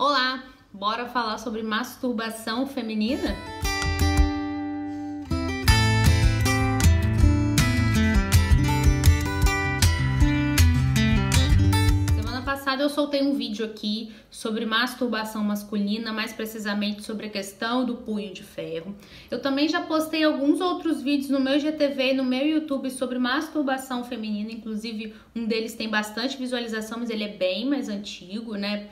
Olá, bora falar sobre masturbação feminina? Semana passada eu soltei um vídeo aqui sobre masturbação masculina, mais precisamente sobre a questão do punho de ferro. Eu também já postei alguns outros vídeos no meu IGTV e no meu YouTube sobre masturbação feminina, inclusive um deles tem bastante visualização, mas ele é bem mais antigo, né?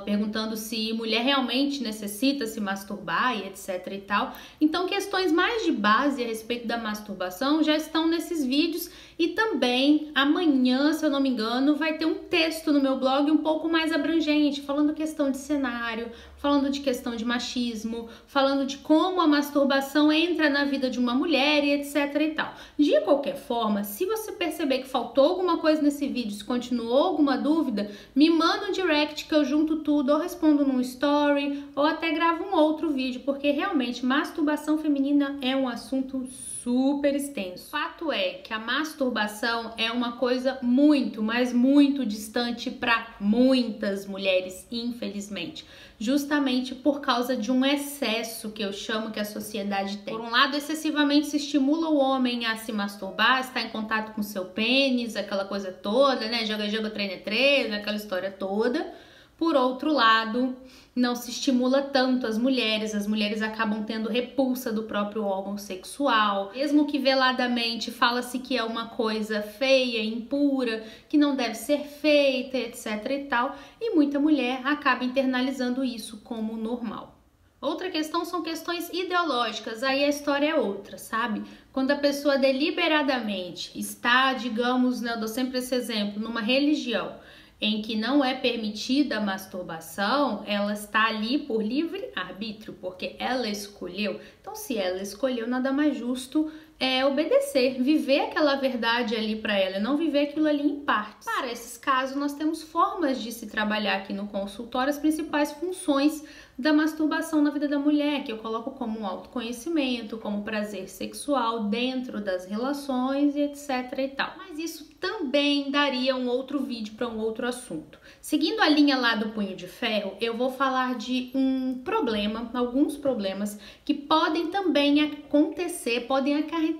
Perguntando se mulher realmente necessita se masturbar e etc e tal. Então, questões mais de base a respeito da masturbação já estão nesses vídeos e também amanhã, se eu não me engano, vai ter um texto no meu blog um pouco mais abrangente, falando questão de cenário, falando de questão de machismo, falando de como a masturbação entra na vida de uma mulher e etc e tal. De qualquer forma, se você perceber que faltou alguma coisa nesse vídeo, se continuou alguma dúvida, me manda um direct que eu junto tudo, ou respondo num story, ou até gravo um outro vídeo, porque realmente masturbação feminina é um assunto super extenso. O fato é que a masturbação é uma coisa muito, mas muito distante para muitas mulheres, infelizmente. Justamente por causa de um excesso que eu chamo que a sociedade tem. Por um lado, excessivamente se estimula o homem a se masturbar, estar em contato com seu pênis, aquela coisa toda, né? Joga, treina, aquela história toda. Por outro lado, não se estimula tanto as mulheres acabam tendo repulsa do próprio órgão sexual, mesmo que veladamente fala-se que é uma coisa feia, impura, que não deve ser feita, etc e tal, e muita mulher acaba internalizando isso como normal. Outra questão são questões ideológicas, aí a história é outra, sabe? Quando a pessoa deliberadamente está, digamos, né, eu dou sempre esse exemplo, numa religião, em que não é permitida a masturbação, ela está ali por livre arbítrio, porque ela escolheu. Então, se ela escolheu, nada mais justo é obedecer, viver aquela verdade ali para ela, não viver aquilo ali em partes. Para esses casos, nós temos formas de se trabalhar aqui no consultório as principais funções da masturbação na vida da mulher, que eu coloco como um autoconhecimento, como prazer sexual dentro das relações e etc e tal. Mas isso também daria um outro vídeo para um outro assunto. Seguindo a linha lá do punho de ferro, eu vou falar de um problema, alguns problemas que podem também acontecer, podem acarretar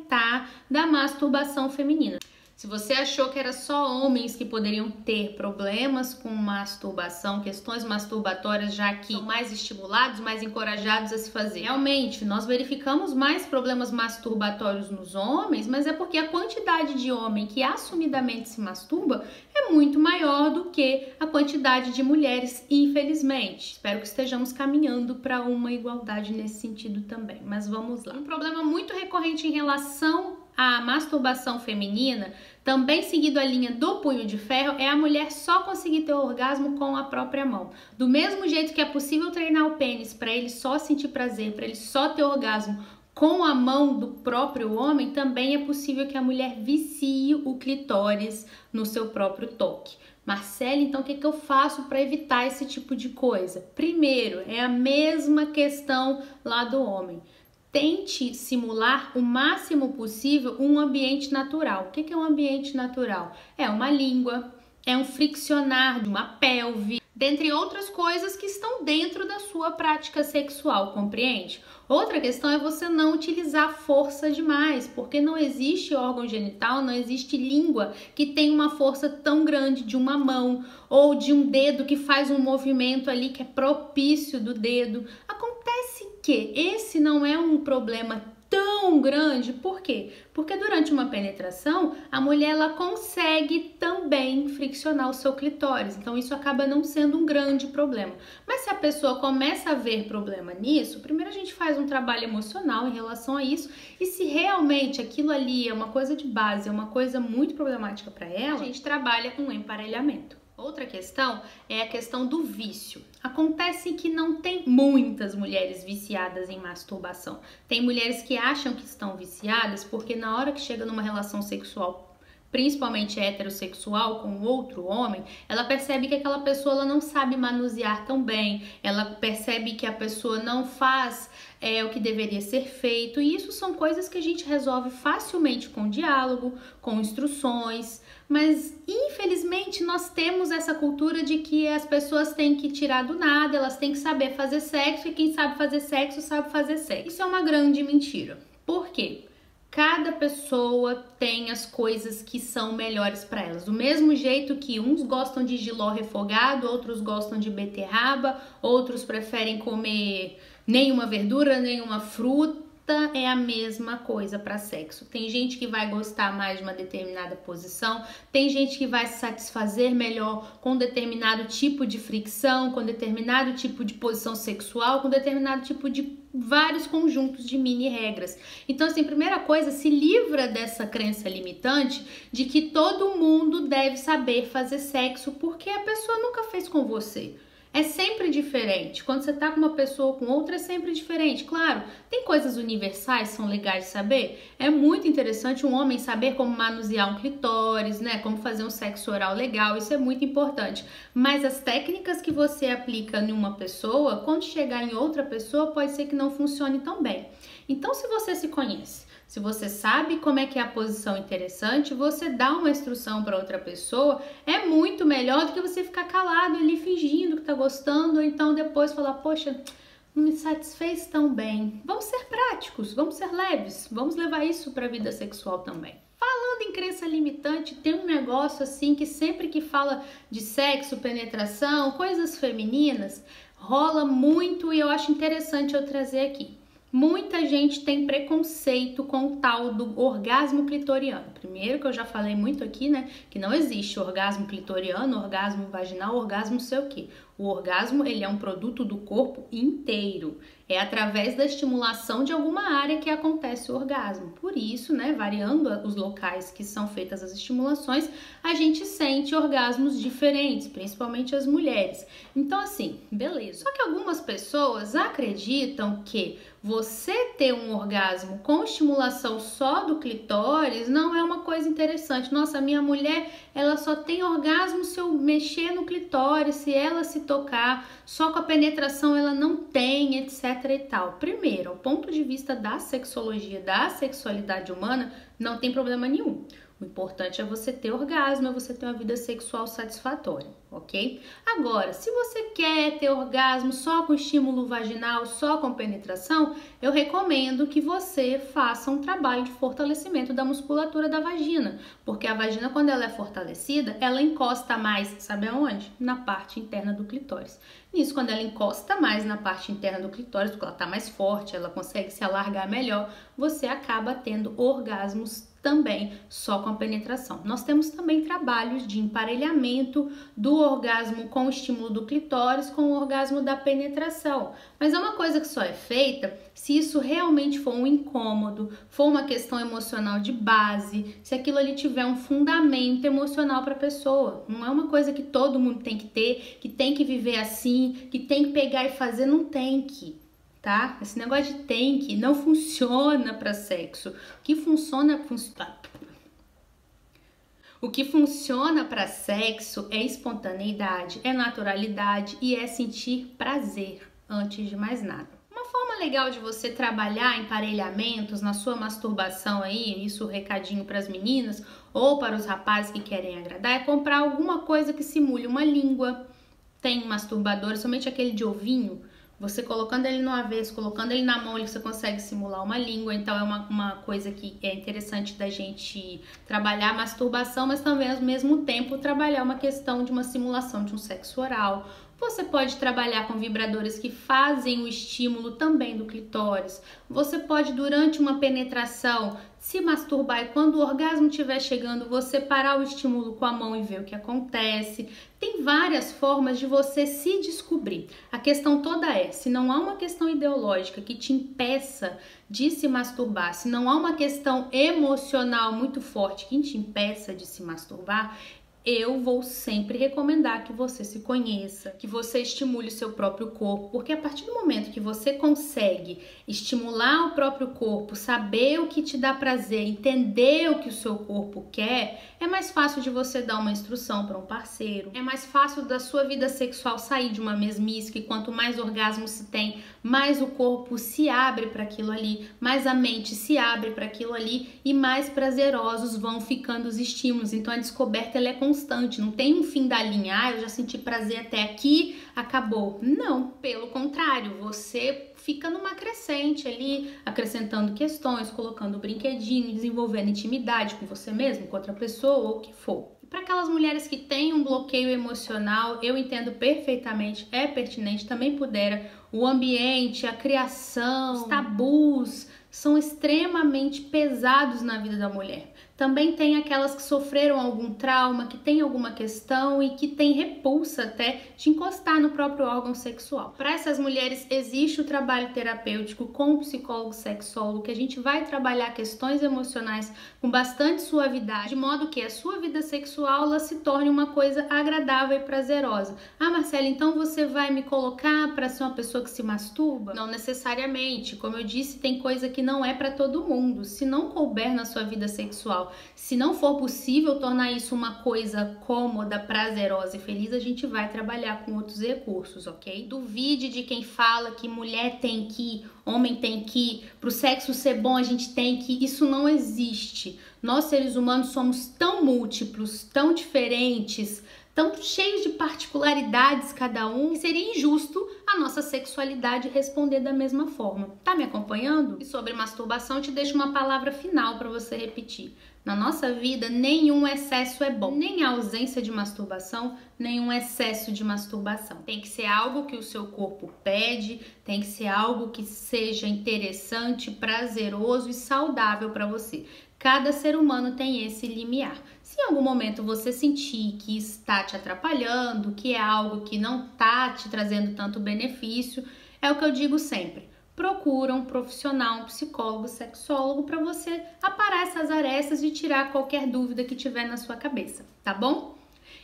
da masturbação feminina. Se você achou que era só homens que poderiam ter problemas com masturbação, questões masturbatórias, já que são mais estimulados, mais encorajados a se fazer. Realmente, nós verificamos mais problemas masturbatórios nos homens, mas é porque a quantidade de homem que assumidamente se masturba é muito maior do que a quantidade de mulheres, infelizmente. Espero que estejamos caminhando para uma igualdade nesse sentido também, mas vamos lá. Um problema muito recorrente em relação à masturbação feminina, também seguido a linha do punho de ferro, é a mulher só conseguir ter orgasmo com a própria mão. Do mesmo jeito que é possível treinar o pênis para ele só sentir prazer, para ele só ter orgasmo com a mão do próprio homem, também é possível que a mulher vicie o clitóris no seu próprio toque. Marcele, então o que eu faço para evitar esse tipo de coisa? Primeiro, é a mesma questão lá do homem. Tente simular o máximo possível um ambiente natural. O que é um ambiente natural? É uma língua, é um friccionar de uma pelve, dentre outras coisas que estão dentro da sua prática sexual, compreende? Outra questão é você não utilizar força demais, porque não existe órgão genital, não existe língua que tenha uma força tão grande de uma mão ou de um dedo que faz um movimento ali que é propício do dedo. Acontece que esse não é um problema tão grande, por quê? Porque durante uma penetração, a mulher ela consegue também friccionar o seu clitóris, então isso acaba não sendo um grande problema. Mas se a pessoa começa a ver problema nisso, primeiro a gente faz um trabalho emocional em relação a isso, e se realmente aquilo ali é uma coisa de base, é uma coisa muito problemática para ela, a gente trabalha um emparelhamento. Outra questão é a questão do vício. Acontece que não tem muitas mulheres viciadas em masturbação. Tem mulheres que acham que estão viciadas porque na hora que chega numa relação sexual, principalmente heterossexual, com outro homem, ela percebe que aquela pessoa ela não sabe manusear tão bem, ela percebe que a pessoa não faz o que deveria ser feito, e isso são coisas que a gente resolve facilmente com diálogo, com instruções, Mas infelizmente nós temos essa cultura de que as pessoas têm que tirar do nada, elas têm que saber fazer sexo e quem sabe fazer sexo sabe fazer sexo. Isso é uma grande mentira. Por quê? Cada pessoa tem as coisas que são melhores para elas. Do mesmo jeito que uns gostam de jiló refogado, outros gostam de beterraba, outros preferem comer nenhuma verdura, nenhuma fruta. É a mesma coisa para sexo. Tem gente que vai gostar mais de uma determinada posição, tem gente que vai se satisfazer melhor com determinado tipo de fricção, com determinado tipo de posição sexual, com determinado tipo de vários conjuntos de mini regras. Então, assim, primeira coisa, se livra dessa crença limitante de que todo mundo deve saber fazer sexo porque a pessoa nunca fez com você. É sempre diferente. Quando você tá com uma pessoa ou com outra, é sempre diferente. Claro, tem coisas universais que são legais de saber. É muito interessante um homem saber como manusear um clitóris, né? Como fazer um sexo oral legal. Isso é muito importante. Mas as técnicas que você aplica em uma pessoa, quando chegar em outra pessoa, pode ser que não funcione tão bem. Então, se você se conhece, se você sabe como é que é a posição interessante, você dá uma instrução para outra pessoa, é muito melhor do que você ficar calado ali fingindo que tá gostando, ou então depois falar, poxa, não me satisfez tão bem. Vamos ser práticos, vamos ser leves, vamos levar isso para a vida sexual também. Falando em crença limitante, tem um negócio assim que sempre que fala de sexo, penetração, coisas femininas, rola muito e eu acho interessante eu trazer aqui. Muita gente tem preconceito com o tal do orgasmo clitoriano. Primeiro que eu já falei muito aqui, né, que não existe orgasmo clitoriano, orgasmo vaginal, orgasmo sei o quê. O orgasmo, ele é um produto do corpo inteiro. É através da estimulação de alguma área que acontece o orgasmo. Por isso, né, variando os locais que são feitas as estimulações, a gente sente orgasmos diferentes, principalmente as mulheres. Então, assim, beleza. Só que algumas pessoas acreditam que você ter um orgasmo com estimulação só do clitóris não é uma coisa interessante. Nossa, minha mulher, ela só tem orgasmo se eu mexer no clitóris, se ela se tocar, só com a penetração ela não tem, etc e tal. Primeiro, ao ponto de vista da sexologia, da sexualidade humana, não tem problema nenhum. O importante é você ter orgasmo, é você ter uma vida sexual satisfatória, ok? Agora, se você quer ter orgasmo só com estímulo vaginal, só com penetração, eu recomendo que você faça um trabalho de fortalecimento da musculatura da vagina, porque a vagina, quando ela é fortalecida, ela encosta mais, sabe aonde? Na parte interna do clitóris. Nisso, quando ela encosta mais na parte interna do clitóris, porque ela tá mais forte, ela consegue se alargar melhor, você acaba tendo orgasmos também só com a penetração. Nós temos também trabalhos de emparelhamento do orgasmo com o estímulo do clitóris com o orgasmo da penetração. Mas é uma coisa que só é feita se isso realmente for um incômodo, for uma questão emocional de base, se aquilo ali tiver um fundamento emocional para a pessoa. Não é uma coisa que todo mundo tem que ter, que tem que viver assim, que tem que pegar e fazer, não tem que. Tá? Esse negócio de tem que não funciona para sexo. O que funciona para sexo é espontaneidade, é naturalidade e é sentir prazer antes de mais nada. Uma forma legal de você trabalhar emparelhamentos na sua masturbação aí, isso recadinho para as meninas ou para os rapazes que querem agradar, é comprar alguma coisa que simule uma língua. Tem masturbadores, somente aquele de ovinho. Você colocando ele no avesso, colocando ele na mão, você consegue simular uma língua. Então é uma coisa que é interessante da gente trabalhar a masturbação, mas também ao mesmo tempo trabalhar uma questão de uma simulação de um sexo oral. Você pode trabalhar com vibradores que fazem o estímulo também do clitóris. Você pode, durante uma penetração, se masturbar e quando o orgasmo estiver chegando, você parar o estímulo com a mão e ver o que acontece. Tem várias formas de você se descobrir. A questão toda é, se não há uma questão ideológica que te impeça de se masturbar, se não há uma questão emocional muito forte que te impeça de se masturbar, eu vou sempre recomendar que você se conheça, que você estimule o seu próprio corpo, porque a partir do momento que você consegue estimular o próprio corpo, saber o que te dá prazer, entender o que o seu corpo quer, é mais fácil de você dar uma instrução para um parceiro, é mais fácil da sua vida sexual sair de uma mesmice, que quanto mais orgasmo se tem, mais o corpo se abre para aquilo ali, mais a mente se abre para aquilo ali e mais prazerosos vão ficando os estímulos. Então a descoberta ela é constante, não tem um fim da linha, eu já senti prazer até aqui, acabou. Não, pelo contrário, você fica numa crescente ali, acrescentando questões, colocando brinquedinho, desenvolvendo intimidade com você mesmo, com outra pessoa ou o que for. Para aquelas mulheres que têm um bloqueio emocional, eu entendo perfeitamente, é pertinente, também pudera. O ambiente, a criação, os tabus são extremamente pesados na vida da mulher. Também tem aquelas que sofreram algum trauma, que tem alguma questão e que tem repulsa até de encostar no próprio órgão sexual. Para essas mulheres existe o trabalho terapêutico com o psicólogo sexólogo, que a gente vai trabalhar questões emocionais com bastante suavidade, de modo que a sua vida sexual ela se torne uma coisa agradável e prazerosa. Ah, Marcela, então você vai me colocar para ser uma pessoa que se masturba? Não necessariamente. Como eu disse, tem coisa que não é para todo mundo. Se não couber na sua vida sexual, se não for possível tornar isso uma coisa cômoda, prazerosa e feliz, a gente vai trabalhar com outros recursos, ok? Duvide de quem fala que mulher tem que, homem tem que, pro sexo ser bom a gente tem que. Isso não existe. Nós, seres humanos, somos tão múltiplos, tão diferentes, tão cheios de particularidades cada um, que seria injusto a nossa sexualidade responder da mesma forma. Tá me acompanhando? E sobre masturbação, eu te deixo uma palavra final para você repetir. Na nossa vida, nenhum excesso é bom, nem a ausência de masturbação, nenhum excesso de masturbação. Tem que ser algo que o seu corpo pede, tem que ser algo que seja interessante, prazeroso e saudável para você. Cada ser humano tem esse limiar. Se em algum momento você sentir que está te atrapalhando, que é algo que não está te trazendo tanto benefício, é o que eu digo sempre. Procura um profissional, um psicólogo, sexólogo para você aparar essas arestas e tirar qualquer dúvida que tiver na sua cabeça, tá bom?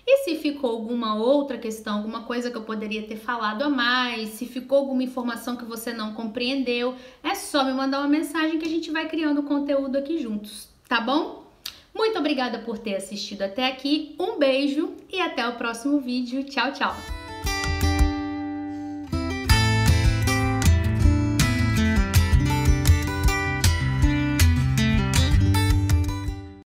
E se ficou alguma outra questão, alguma coisa que eu poderia ter falado a mais, se ficou alguma informação que você não compreendeu, é só me mandar uma mensagem que a gente vai criando conteúdo aqui juntos, tá bom? Muito obrigada por ter assistido até aqui, um beijo e até o próximo vídeo. Tchau, tchau!